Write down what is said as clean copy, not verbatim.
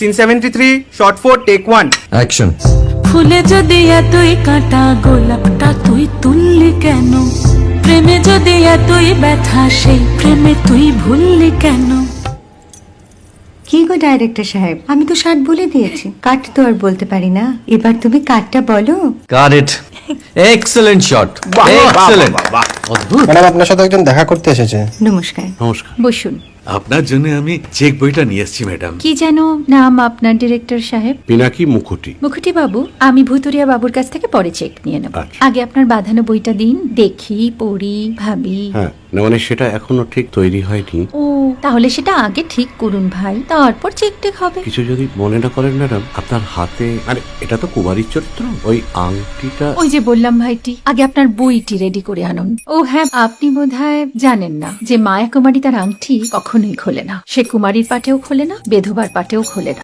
Scene 73 short 4 take 1 action. ফুলে যদি এতই কাঁটা গোলাপটা তুই তুললি কেন? প্রেমে যদি এতই ব্যথা সেই প্রেমে তুই ভুললি কেন? কি গো ডাইরেক্টর সাহেব, আমি তো 60 বলে দিয়েছি, কাট তো আর বলতে পারি না, এবার তুমি কাটটা বলো। Got it. Excellent shot, excellent. অদ্ভুত। ম্যাডাম আপনার সাথে একজন দেখা করতে এসেছে। নমস্কার। নমস্কার। বসুন। আপনার জন্য আমি চেক বইটা নিয়ে এসেছি ম্যাডাম। কি যেন নাম আপনার ডিরেক্টর সাহেব? পিনাকি মুখোটি। মুখুটি বাবু, আমি ভুতুরিয়া বাবুর কাছ থেকে পরে চেক নিয়ে নেব। আচ্ছা। আগে আপনার বাঁধানো বইটা দিন, দেখি, পড়ি, ভাবি। হ্যাঁ, না মানে সেটা এখনো ঠিক তৈরি হয়নি। ও, তাহলে সেটা আগে ঠিক করুন ভাই, তারপর চেক টেক হবে। কিছু যদি মনে না করেন ম্যাডাম, আপনার হাতে আরে এটা তো কুমারীর চরিত্র, ওই আংটিটা। ওই যে বললাম ভাইটি, আগে আপনার বইটি রেডি করে আনুন। ও হ্যাঁ, আপনি বোধহয় জানেন না যে মায়া কুমারী তার আংটি কখনোই খোলে না। সে কুমারীর পাটেও খোলে না, বেধবার পাটেও খোলে না।